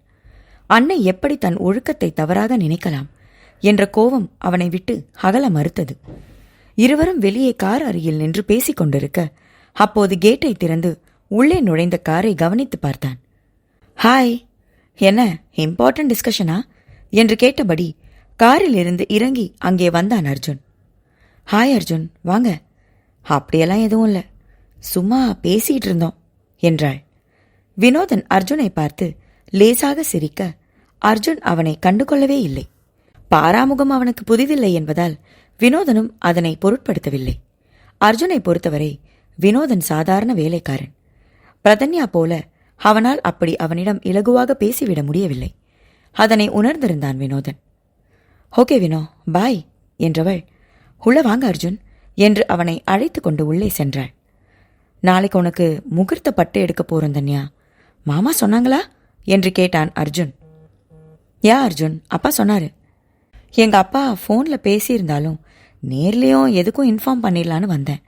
அன்னை எப்படி தன் ஒழுக்கத்தை தவறாக நினைக்கலாம் என்ற கோபம் அவனை விட்டு அகல மறுத்தது. இருவரும் வெளியே கார் அருகில் நின்று பேசிக் கொண்டிருக்க அப்போது கேட்டை திறந்து உள்ளே நுழைந்த காரை கவனித்து பார்த்தான். ஹாய், என்ன இம்பார்ட்டன்ட் டிஸ்கஷனா என்று கேட்டபடி காரில் இருந்து இறங்கி அங்கே வந்தான் அர்ஜுன். ஹாய் அர்ஜுன், வாங்க. அப்படியெல்லாம் எதுவும் இல்லை, சும்மா பேசிட்டு இருந்தோம் என்றாள். வினோதன் அர்ஜுனை பார்த்து லேசாக சிரிக்க அர்ஜுன் அவனை கண்டுகொள்ளவே இல்லை. பாராமுகம் அவனுக்கு புதிதில்லை என்பதால் வினோதனும் அதனை பொருட்படுத்தவில்லை. அர்ஜுனை பொறுத்தவரை வினோதன் சாதாரண வேலைக்காரன். பிரதன்யா போல அவனால் அப்படி அவனிடம் இலகுவாக பேசிவிட முடியவில்லை. அதனை உணர்ந்திருந்தான் வினோதன். ஓகே வினோ, பாய் என்றவள், உள்ள வாங்க அர்ஜுன் என்று அவனை அழைத்து கொண்டு உள்ளே சென்றாள். நாளைக்கு உனக்கு முகூர்த்த பட்டு எடுக்க போறோம் தன்யா. மாமா சொன்னாங்களா என்று கேட்டான் அர்ஜுன். யா அர்ஜுன், அப்பா சொன்னாரு. எங்க அப்பா ஃபோனில் பேசியிருந்தாலும் நேர்லேயும் எதுக்கும் இன்ஃபார்ம் பண்ணிடலான்னு வந்தேன்.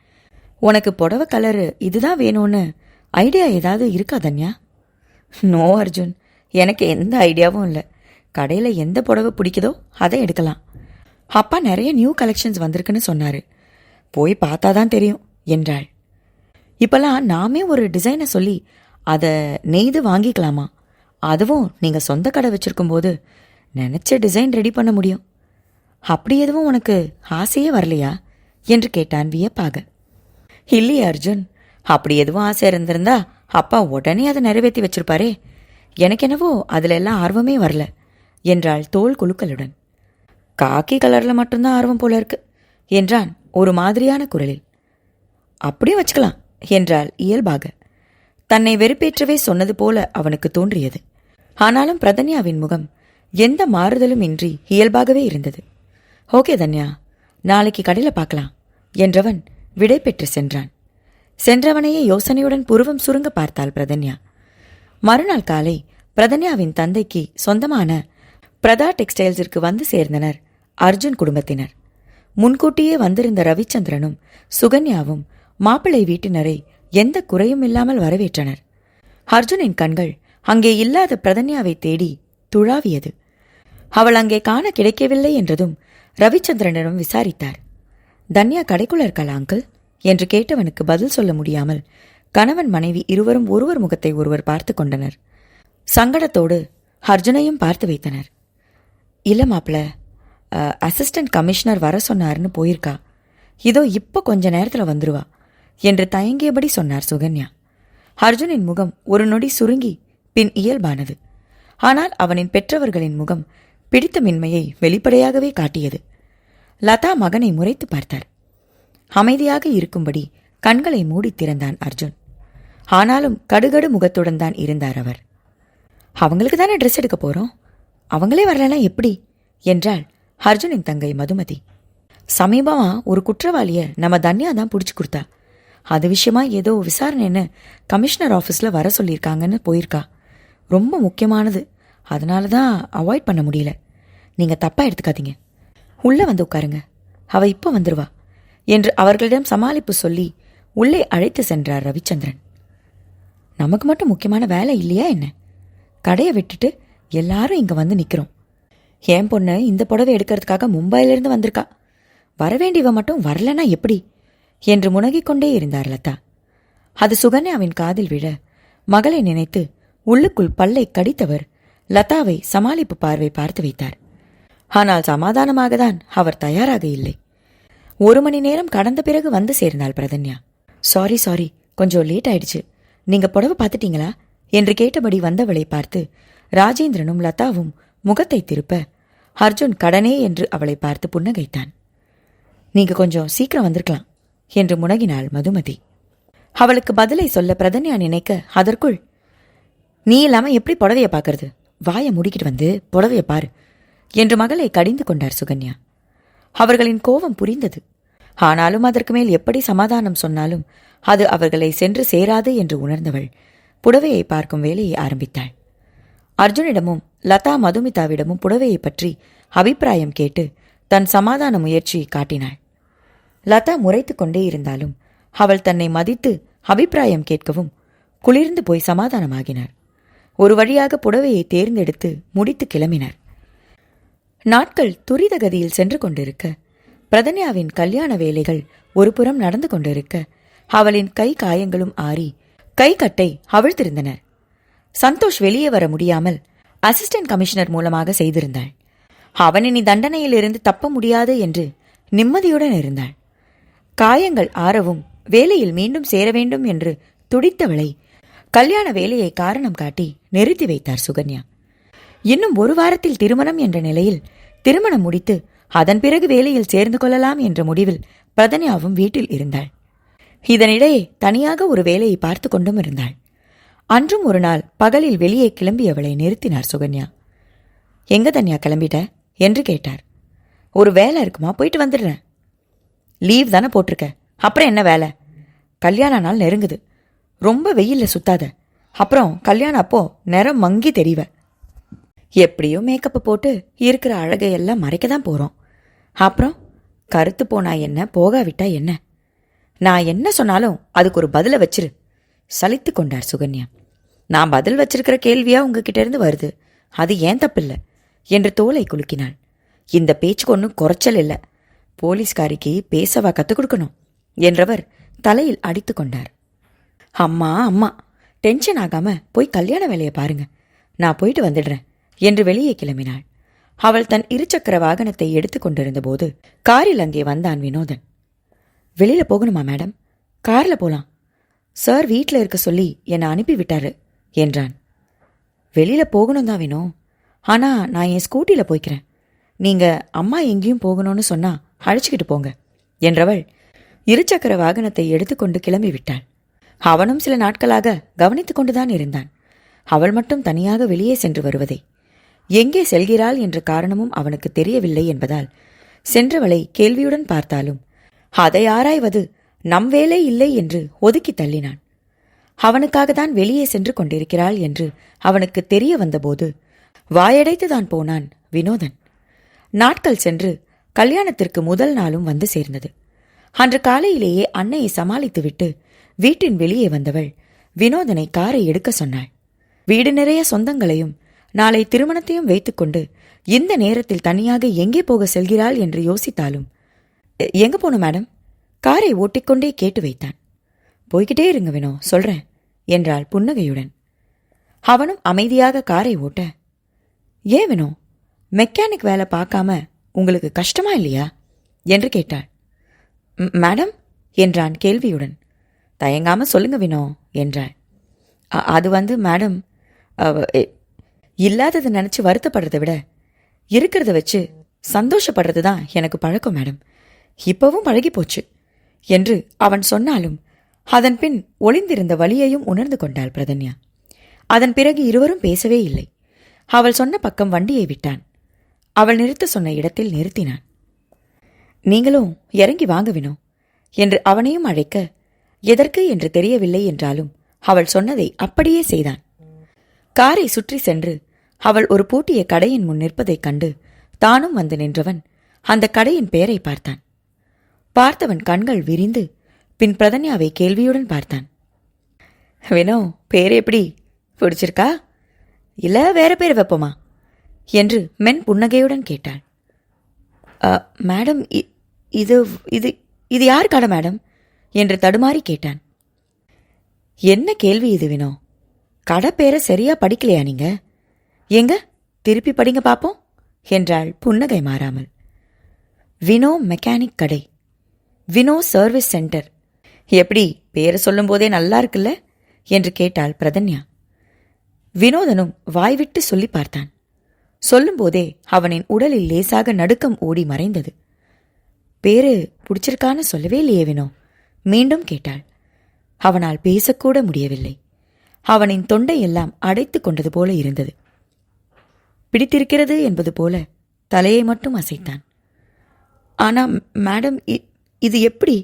உனக்கு புடவை கலரு இதுதான் வேணும்னு ஐடியா ஏதாவது இருக்கா தன்யா? நோ அர்ஜுன், எனக்கு எந்த ஐடியாவும் இல்லை. கடையில் எந்த புடவை பிடிக்குதோ அதை எடுக்கலாம். அப்பா நிறைய நியூ கலெக்ஷன்ஸ் வந்திருக்குன்னு சொன்னார். போய் பார்த்தா தான் தெரியும் என்றாள். இப்போல்லாம் நாமே ஒரு டிசைனை சொல்லி அதை நெய்து வாங்கிக்கலாமா? அதுவும் நீங்கள் சொந்த கடை வச்சுருக்கும்போது நினச்ச டிசைன் ரெடி பண்ண முடியும். அப்படி எதுவும் உனக்கு ஆசையே வரலையா என்று கேட்டான் வியப்பாக. இல்லையே அர்ஜுன், அப்படி எதுவும் ஆசை இருந்திருந்தா அப்பா உடனே அதை நிறைவேற்றி வச்சிருப்பாரே. எனக்கு என்னவோ அதில் எல்லாம் ஆர்வமே வரல என்றாள் தோள் குலுக்கலுடன். காக்கி கலரில் மட்டும்தான் ஆர்வம் போல இருக்கு என்றான் ஒரு மாதிரியான குரலில். அப்படியே வச்சுக்கலாம் என்றாள் இயல்பாக. தன்னை வெறுப்பேற்றவே சொன்னது போல அவனுக்கு தோன்றியது. ஆனாலும் பிரதன்யாவின் முகம் எந்த மாறுதலும் இன்றி இயல்பாகவே இருந்தது. ஓகே தன்யா, நாளைக்கு கடையில் பார்க்கலாம் என்றவன் விடை பெற்று சென்றான். சென்றவனையே யோசனையுடன் புருவம் சுருங்க பார்த்தாள் பிரதன்யா. மறுநாள் காலை பிரதன்யாவின் தந்தைக்கு சொந்தமான பிரதா டெக்ஸ்டைல்ஸிற்கு வந்து சேர்ந்தனர் அர்ஜுன் குடும்பத்தினர். முன்கூட்டியே வந்திருந்த ரவிச்சந்திரனும் சுகன்யாவும் மாப்பிள்ளை வீட்டினரை எந்த குறையும் இல்லாமல் வரவேற்றனர். அர்ஜுனின் கண்கள் அங்கே இல்லாத பிரதன்யாவை தேடி துழாவியது. அவள் அங்கே காண கிடைக்கவில்லை என்றதும் ரவிச்சந்திரனிடம் விசாரித்தார். தன்யா கடைக்குள்ள இருக்காளா அங்கிள் என்று கேட்டவனுக்கு பதில் சொல்ல முடியாமல் கணவன் மனைவி இருவரும் ஒருவர் முகத்தை ஒருவர் பார்த்து கொண்டனர். சங்கடத்தோடு அர்ஜுனையும் பார்த்து வைத்தனர். இல்லை மாப்பிள்ள, அசிஸ்டன்ட் கமிஷனர் வர சொன்னார்னு போயிருக்கா. இதோ இப்போ கொஞ்ச நேரத்தில் வந்துருவா என்று தயங்கியபடி சொன்னார் சுகன்யா. அர்ஜுனின் முகம் ஒரு நொடி சுருங்கி பின் இயல்பானது. ஆனால் அவனின் பெற்றவர்களின் முகம் பிடித்தமின்மையை வெளிப்படையாகவே காட்டியது. லதா மகனை முறைத்து பார்த்தார். அமைதியாக இருக்கும்படி கண்களை மூடி திறந்தான் அர்ஜுன். ஆனாலும் கடுகடு முகத்துடன் தான் இருந்தார் அவர். அவங்களுக்கு தானே ட்ரெஸ் எடுக்க போறோம், அவங்களே வரலனா எப்படி என்றாள் அர்ஜுனின் தங்கை மதுமதி. சமீபமா ஒரு குற்றவாளிய நம்ம தன்யா தான் பிடிச்சி கொடுத்தா. அது விஷயமா ஏதோ விசாரணைன்னு கமிஷனர் ஆஃபீஸில் வர சொல்லியிருக்காங்கன்னு போயிருக்கா. ரொம்ப முக்கியமானது, அதனால தான் அவாய்ட் பண்ண முடியல. நீங்கள் தப்பாக எடுத்துக்காதீங்க, உள்ளே வந்து உட்காருங்க, அவள் இப்போ வந்துடுவா என்று அவர்களிடம் சமாளிப்பு சொல்லி உள்ளே அழைத்து சென்றார் ரவிச்சந்திரன். நமக்கு மட்டும் முக்கியமான வேலை இல்லையா என்ன? கடையை விட்டுட்டு எல்லாரும் இங்கே வந்து நிற்கிறோம். என் பொண்ணு இந்த புடவை எடுக்கிறதுக்காக மும்பையிலிருந்து வந்திருக்கா. வரவேண்டியவ மட்டும் வரலனா எப்படி என்று முனகிக்கொண்டே இருந்தார் லதா. அது சுகன்யாவின் காதில் விழ மகளை நினைத்து உள்ளுக்குள் பல்லை கடித்தவர் லதாவை சமாளிப்பு பார்வை பார்த்து வைத்தார். ஆனால் சமாதானமாக தான் அவர் தயாராக இல்லை. 1 மணி நேரம் கடந்த பிறகு வந்து சேர்ந்தாள் பிரதன்யா. சாரி, கொஞ்சம் லேட் ஆயிடுச்சு. நீங்க புடவை பார்த்துட்டீங்களா என்று கேட்டபடி வந்தவளை பார்த்து ராஜேந்திரனும் லதாவும் முகத்தை திருப்ப அர்ஜுன் கடனே என்று அவளை பார்த்து புன்னகைத்தான். நீங்க கொஞ்சம் சீக்கிரம் வந்திருக்கலாம் என்று முனகினாள் மதுமதி. அவளுக்கு பதிலை சொல்ல பிரதன்யா நினைக்க அதற்குள், நீ இல்லாம எப்படி புடவைய பார்க்கறது, வாயை மூடிக்கிட்டு வந்து புடவைய பாரு என்று மகளை கடிந்து கொண்டார் சுகன்யா. அவர்களின் கோபம் புரிந்தது. ஆனாலும் அதற்கு மேல் எப்படி சமாதானம் சொன்னாலும் அது அவர்களை சென்று சேராது என்று உணர்ந்தவள் புடவையை பார்க்கும் வேலையை ஆரம்பித்தாள். அர்ஜுனிடமும் லதா மதுமிதாவிடமும் புடவையை பற்றி அபிப்பிராயம் கேட்டு தன் சமாதான முயற்சியை காட்டினாள். லதா முறைத்து கொண்டே இருந்தாலும் அவள் தன்னை மதித்து அபிப்பிராயம் கேட்கவும் குளிர்ந்து போய் சமாதானமாகினார். ஒரு வழியாக புடவையை தேர்ந்தெடுத்து முடித்து கிளம்பினார். நாட்கள் துரித கதியில் சென்று கொண்டிருக்க பிரதன்யாவின் கல்யாண வேலைகள் ஒரு புறம் நடந்து கொண்டிருக்க அவளின் கை காயங்களும் ஆறி கை கட்டை அவிழ்த்திருந்தனர். சந்தோஷ் வெளியே வர முடியாமல் அசிஸ்டன்ட் கமிஷனர் மூலமாக செய்திருந்தாள். அவன் இனி தண்டனையிலிருந்து தப்ப முடியாது என்று நிம்மதியுடன் இருந்தாள். காயங்கள் ஆறவும் வேலையில் மீண்டும் சேர வேண்டும் என்று துடித்தவளை கல்யாண வேலையை காரணம் காட்டி நிறுத்தி வைத்தார் சுகன்யா. இன்னும் 1 வாரத்தில் திருமணம் என்ற நிலையில் திருமணம் முடித்து அதன் பிறகு வேலையில் சேர்ந்து கொள்ளலாம் என்ற முடிவில் பிரதன்யாவும் வீட்டில் இருந்தாள். இதனிடையே தனியாக ஒரு வேலையை பார்த்து கொண்டும் இருந்தாள். அன்றும் ஒரு நாள் பகலில் வெளியே கிளம்பியவளை நிறுத்தினார் சுகன்யா. எங்க தன்யா கிளம்பிட்ட என்று கேட்டார். ஒரு வேலை இருக்குமா, போயிட்டு வந்துடுறேன். லீவ் தானே போட்டிருக்க, அப்புறம் என்ன வேலை? கல்யாண நாள் நெருங்குது. ரொம்ப வெயில்ல சுத்தாத. அப்புறம் கல்யாணம் அப்போ நிறம் மங்கி தெரிவ. எப்படியோ மேக்கப்பு போட்டு இருக்கிற அழகையெல்லாம் மறைக்க தான் போகிறோம். அப்புறம் கருத்து போனா என்ன, போகாவிட்டா என்ன? நான் என்ன சொன்னாலும் அதுக்கு ஒரு பதிலை வச்சிரு. சலித்து கொண்டார் சுகன்யா. நான் பதில் வச்சிருக்கிற கேள்வியா உங்ககிட்ட இருந்து வருது, அது ஏன் தப்பில்லை என்று தோலை குலுக்கினாள். இந்த பேச்சுக்கு ஒன்றும் குறைச்சல் இல்லை. போலீஸ்காரிக்கு பேசவா கற்றுக் கொடுக்கணும் என்றவர் தலையில் அடித்து கொண்டார். அம்மா அம்மா, டென்ஷன் ஆகாம போய் கல்யாண வேலையை பாருங்க, நான் போயிட்டு வந்துடுறேன் என்று வெளியே கிளம்பினாள். அவள் தன் இருசக்கர வாகனத்தை எடுத்து கொண்டிருந்த போது காரில் அங்கே வந்தான் வினோதன். வெளியில போகணுமா மேடம்? கார்ல போலாம். சார் வீட்டில் இருக்க சொல்லி என்னை அனுப்பி விட்டாரு என்றான். வெளியில போகணும் தான் வினோ, ஆனா நான் என் ஸ்கூட்டியில போய்க்கிறேன். நீங்க அம்மா எங்கேயும் போகணும்னு சொன்னா அழைச்சிக்கிட்டு போங்க என்றவள் இருசக்கர வாகனத்தை எடுத்துக்கொண்டு கிளம்பி விட்டாள். அவனும் சில நாட்களாக கவனித்துக் கொண்டுதான் இருந்தான். அவள் மட்டும் தனியாக வெளியே சென்று வருவதை, எங்கே செல்கிறாள் என்ற காரணமும் அவனுக்கு தெரியவில்லை என்பதால் சென்றவளை கேள்வியுடன் பார்த்தாலும் அதை ஆராய்வது நம் வேலை இல்லை என்று ஒதுக்கி தள்ளினான். அவனுக்காகத்தான் வெளியே சென்று கொண்டிருக்கிறாள் என்று அவனுக்கு தெரிய வந்தபோது வாயடைத்துதான் போனான் வினோதன். நாட்கள் சென்று கல்யாணத்திற்கு முதல் நாளும் வந்து சேர்ந்தது. அன்று காலையிலேயே அன்னையை சமாளித்துவிட்டு வீட்டின் வெளியே வந்தவள் வினோதனை காரை எடுக்க சொன்னாள். வீடு நிறைய சொந்தங்களையும் நாளை திருமணத்தையும் வைத்துக்கொண்டு இந்த நேரத்தில் தனியாக எங்கே போக செல்கிறாள் என்று யோசித்தாலும், எங்க போகணும் மேடம்? காரை ஓட்டிக்கொண்டே கேட்டு வைத்தான். போய்கிட்டே இருங்க வினோ, சொல்றேன் என்றாள் புன்னகையுடன். அவனும் அமைதியாக காரை ஓட்ட, ஏன் வினோ, மெக்கானிக் வேலை பார்க்காம உங்களுக்கு கஷ்டமா இல்லையா என்று கேட்டாள். மேடம் என்றான் கேள்வியுடன். தயங்காம சொல்லுங்க வினோ என்றாள். அது மேடம், இல்லாததை நினைச்சு வருத்தப்படுறதை விட இருக்கிறத வச்சு சந்தோஷப்படுறது தான் எனக்கு பழக்கம் மேடம். இப்பவும் பழகி போச்சு என்று அவன் சொன்னாலும் அதன் பின் ஒளிந்திருந்த வலியையும் உணர்ந்து கொண்டாள் பிரதன்யா. அதன் பிறகு இருவரும் பேசவே இல்லை. அவள் சொன்ன பக்கம் வண்டியை விட்டான். அவள் நிறுத்த சொன்ன இடத்தில் நிறுத்தினான். நீங்களும் இறங்கி வாங்க வினோ என்று அவனையும் அழைக்க, எதற்கு என்று தெரியவில்லை என்றாலும் அவள் சொன்னதை அப்படியே செய்தான். காரை சுற்றி சென்று அவள் ஒரு பூட்டிய கடையின் முன் நிற்பதைக் கண்டு தானும் வந்து நின்றவன் அந்த கடையின் பெயரை பார்த்தான். பார்த்தவன் கண்கள் விரிந்து பின் பிரதன்யாவை கேள்வியுடன் பார்த்தான். வினோ, பேர் எப்படி பிடிச்சிருக்கா, இல்ல வேற பேர் வைப்போமா என்று மென் புன்னகையுடன் கேட்டாள். மேடம், இது இது இது யார் கடை மேடம் என்று தடுமாறி கேட்டான். என்ன கேள்வி இது வினோ? கடை பேரை சரியா படிக்கலையா நீங்க? எங்க திருப்பி படிங்க பாப்போம் என்றாள் புன்னகை மாறாமல். வினோ மெக்கானிக் கடை, வினோ சர்வீஸ் சென்டர். எப்படி பேரை சொல்லும் போதே நல்லா இருக்குல்ல என்று கேட்டாள் பிரதன்யா. வினோதனும் வாய்விட்டு சொல்லி பார்த்தான். சொல்லும்போதே அவனின் உடலில் லேசாக நடுக்கம் ஓடி மறைந்தது. பேரு பிடிச்சிருக்கான்னு சொல்லவே இல்லையே வினோ மீண்டும் கேட்டாள். அவனால் பேசக்கூட முடியவில்லை. அவனின் தொண்டையெல்லாம் அடைத்து கொண்டது போல இருந்தது. பிடித்திருக்கிறது என்பது போல தலையை மட்டும் அசைத்தான். ஆனா மேடம், இது எப்படி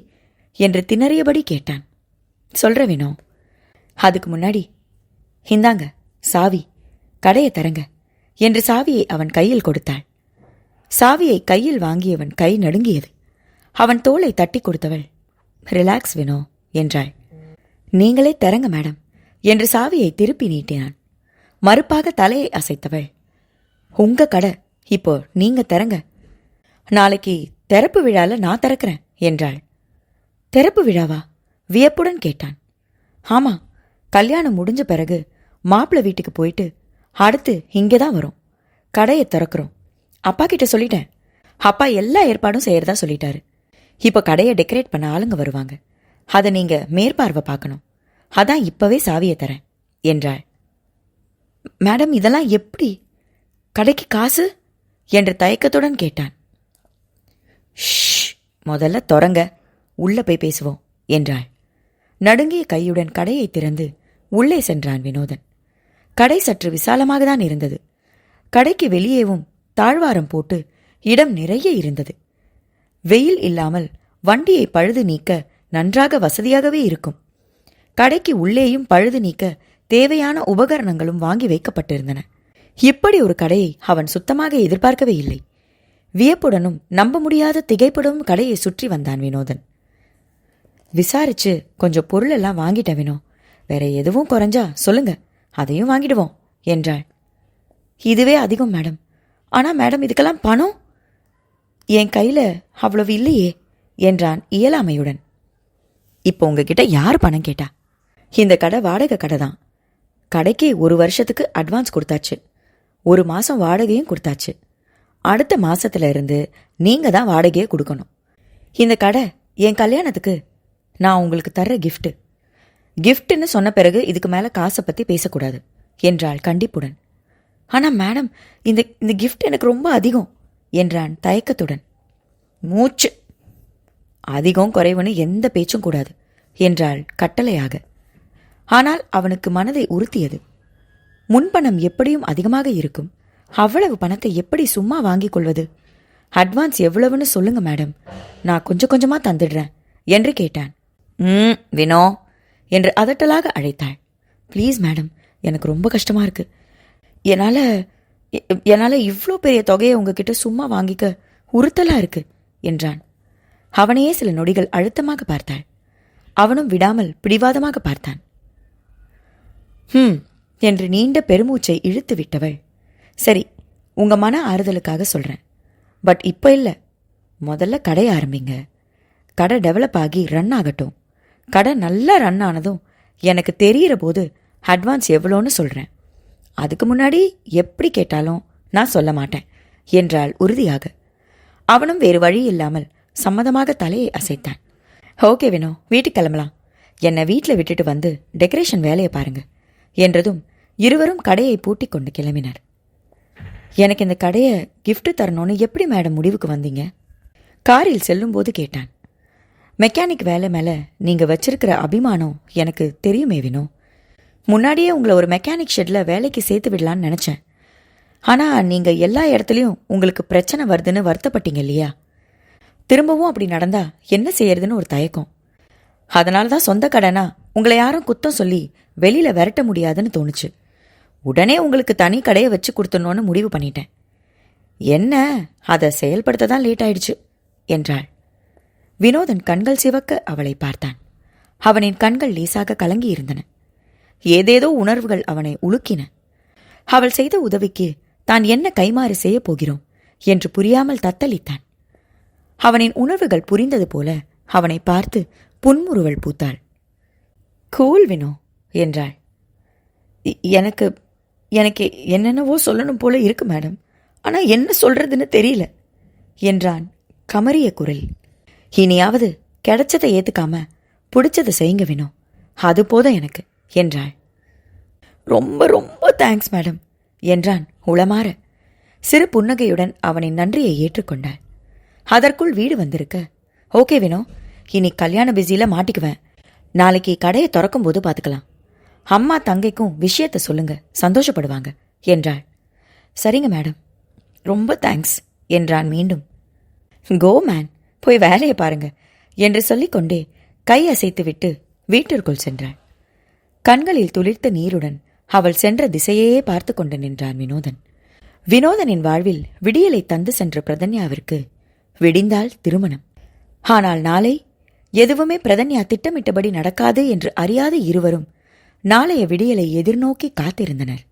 என்று திணறியபடி கேட்டான். சொல்ற வினோ. அதுக்கு முன்னாடி இந்தாங்க சாவி, கடையை தரங்க என்று சாவியை அவன் கையில் கொடுத்தாள். சாவியை கையில் வாங்கியவன் கை நடுங்கியது. அவன் தோளை தட்டி கொடுத்தவள், ரிலாக்ஸ் வினோ என்றாள். நீங்களே தரங்க மேடம் என்று சாவியை திருப்பி நீட்டினான். மறுப்பாக தலையை அசைத்தவள், உங்க கடை, இப்போ நீங்க தரங்க, நாளைக்கு திறப்பு விழால நான் திறக்கிறேன் என்றாள். திறப்பு விழாவா? வியப்புடன் கேட்டான். ஆமா, கல்யாணம் முடிஞ்ச பிறகு மாப்பிள்ளை வீட்டுக்கு போயிட்டு அடுத்து இங்கேதான் வரும். கடையை திறக்கிறோம். அப்பா கிட்ட சொல்லிட்டேன். அப்பா எல்லா ஏற்பாடும் செய்யறதா சொல்லிட்டாரு. இப்போ கடையை டெக்கரேட் பண்ண ஆளுங்க வருவாங்க. அதை நீங்க மேற்பார்வை பார்க்கணும். அதான் இப்பவே சாவியை தரேன் என்றாள். மேடம், இதெல்லாம் எப்படி? கடைக்கு காசு என்று தயக்கத்துடன் கேட்டான். ஷ், முதல்ல தொடங்க, உள்ள போய் பேசுவோம் என்றாள். நடுங்கிய கையுடன் கடையை திறந்து உள்ளே சென்றான் வினோதன். கடை சற்று விசாலமாக தான் இருந்தது. கடைக்கு வெளியேவும் தாழ்வாரம் போட்டு இடம் நிறைய இருந்தது. வெயில் இல்லாமல் வண்டியை பழுது நீக்க நன்றாக வசதியாகவே இருக்கும். கடைக்கு உள்ளேயும் பழுது நீக்க தேவையான உபகரணங்களும் வாங்கி வைக்கப்பட்டிருந்தன. இப்படி ஒரு கடையை அவன் சுத்தமாக எதிர்பார்க்கவே இல்லை. வியப்புடனும் நம்ப முடியாத திகைப்புடனும் கடையை சுற்றி வந்தான் வினோதன். விசாரிச்சு கொஞ்சம் பொருளெல்லாம் வாங்கிட்ட வினோ, வேற எதுவும் குறைஞ்சா சொல்லுங்க, அதையும் வாங்கிடுவோம் என்றாள். இதுவே அதிகம் மேடம். ஆனா மேடம், இதுக்கெல்லாம் பணம் என் கையில அவ்வளவு இல்லையே என்றான் இயலாமையுடன். இப்போ உங்ககிட்ட யார் பணம் கேட்டா? இந்த கடை வாடகை கடை தான். கடைக்கு 1 வருஷத்துக்கு அட்வான்ஸ் கொடுத்தாச்சு. 1 மாசம் வாடகையும் கொடுத்தாச்சு. அடுத்த மாசத்துல இருந்து நீங்க தான் வாடகையை கொடுக்கணும். இந்த கடை என் கல்யாணத்துக்கு நான் உங்களுக்கு தர்ற கிஃப்ட். கிஃப்ட்னு சொன்ன பிறகு இதுக்கு மேல காசை பத்தி பேசக்கூடாது என்றாள் கண்டிப்புடன். ஆனா மேடம், இந்த கிஃப்ட் எனக்கு ரொம்ப அதிகம் என்றான் தயக்கத்துடன். மூச்சு. அதிகம் குறைவுன்னு எந்த பேச்சும் கூடாது என்றாள் கட்டளையாக. ஆனால் அவனுக்கு மனதை உறுத்தியது. முன்பணம் எப்படியும் அதிகமாக இருக்கும். அவ்வளவு பணத்தை எப்படி சும்மா வாங்கிக் கொள்வது? அட்வான்ஸ் எவ்வளவுன்னு சொல்லுங்க மேடம், நான் கொஞ்சம் கொஞ்சமா தந்துடுறேன் என்று கேட்டான். வினோ என்று அதட்டலாக அழைத்தாள். ப்ளீஸ் மேடம், எனக்கு ரொம்ப கஷ்டமா இருக்கு. என்னால இவ்வளோ பெரிய தொகையை உங்ககிட்ட சும்மா வாங்கிக்க உறுத்தலா இருக்கு என்றான். அவனையே சில நொடிகள் அழுத்தமாக பார்த்தாள். அவனும் விடாமல் பிடிவாதமாக பார்த்தான். என்று நீண்ட பெருமூச்சை இழுத்து விட்டவள், சரி, உங்க மன ஆறுதலுக்காக சொல்றேன். பட் இப்ப இல்ல, முதல்ல கடை ஆரம்பிங்க. கடை டெவலப் ஆகி ரன் ஆகட்டும். கடை நல்லா ரன் ஆனதும் எனக்கு தெரிகிற போது அட்வான்ஸ் எவ்வளோன்னு சொல்றேன். அதுக்கு முன்னாடி எப்படி கேட்டாலும் நான் சொல்ல மாட்டேன் என்றாள் உறுதியாக. அவனும் வேறு வழி இல்லாமல் சம்மதமாக தலையை அசைத்தான். ஓகே வினோ, வீட்டுக்கு கிளம்பலாம். என்னை வீட்டில் விட்டுட்டு வந்து டெக்கரேஷன் வேலையை பாருங்க என்றதும் இருவரும் கடையை பூட்டி கொண்டு கிளம்பினர். எனக்கு இந்த கடையை கிஃப்ட் தரணும்னு எப்படி மேடம் முடிவுக்கு வந்தீங்க? காரில் செல்லும்போது கேட்டான். மெக்கானிக் வேலை மேலே நீங்கள் வச்சிருக்கிற அபிமானம் எனக்கு தெரியுமே வினோ. முன்னாடியே உங்களை ஒரு மெக்கானிக் ஷெட்டில் வேலைக்கு சேர்த்து விடலான்னு நினச்சேன். ஆனால் நீங்கள் எல்லா இடத்துலையும் உங்களுக்கு பிரச்சனை வருதுன்னு வருத்தப்பட்டீங்க இல்லையா? திரும்பவும் அப்படி நடந்தா என்ன செய்யறதுன்னு ஒரு தயக்கம். அதனால தான் சொந்த கடைனா உங்களை யாரும் குத்தம் சொல்லி வெளியில் விரட்ட முடியாதுன்னு தோணுச்சு. உடனே உங்களுக்கு தனி கடையை வச்சு கொடுத்துடணும்னு முடிவு பண்ணிட்டேன். என்ன, அதை செயல்படுத்த தான் லேட் ஆயிடுச்சு என்றாள். வினோதன் கண்கள் சிவக்க அவளை பார்த்தான். அவனின் கண்கள் லேசாக கலங்கி இருந்தன. ஏதேதோ உணர்வுகள் அவனை உலுக்கின. அவள் செய்த உதவிக்கு தான் என்ன கைமாறு செய்யப் போகிறோம் என்று புரியாமல் தத்தளித்தான். அவனின் உணர்வுகள் புரிந்தது போல அவனை பார்த்து புன்முறுவல் பூத்தாள். கூல் வினோ என்றாள். எனக்கு எனக்கு என்னென்னவோ சொல்லணும் போல இருக்கு மேடம், ஆனால் என்ன சொல்றதுன்னு தெரியல என்றான் கமறிய குரல். இனியாவது கிடைச்சதை ஏத்துக்காம பிடிச்சதை செய்யுங்க வினோ, அது போதும் எனக்கு என்றாள். ரொம்ப ரொம்ப தேங்க்ஸ் மேடம் என்றான் உளமாற. சிறு புன்னகையுடன் அவனின் நன்றியை ஏற்றுக்கொண்டாள். அதற்குள் வீடு வந்திருக்க, ஓகே வினோ, இனி கல்யாண பிஸியில் மாட்டிக்குவேன். நாளைக்கு கடையை திறக்கும் போது பார்த்துக்கலாம். அம்மா தங்கைக்கும் விஷயத்த சொல்லுங்க, சந்தோஷப்படுவாங்க என்றாள். சரிங்க மேடம், ரொம்ப தேங்க்ஸ் என்றான் மீண்டும். கோ மேன், போய் வேலையை பாருங்க என்று சொல்லிக்கொண்டே கை அசைத்துவிட்டு வீட்டிற்குள் சென்றாள். கண்களில் துளிர்த்த நீருடன் அவள் சென்ற திசையே பார்த்து கொண்டு நின்றான் வினோதன். வினோதனின் வாழ்வில் விடியலை தந்து சென்ற பிரதன்யாவிற்கு விடிந்தால் திருமணம். ஆனால் நாளை எதுவுமே பிரதன்யா திட்டமிட்டபடி நடக்காது என்று அறியாத இருவரும் நாளைய விடியலை எதிர்நோக்கி காத்திருந்தனர்.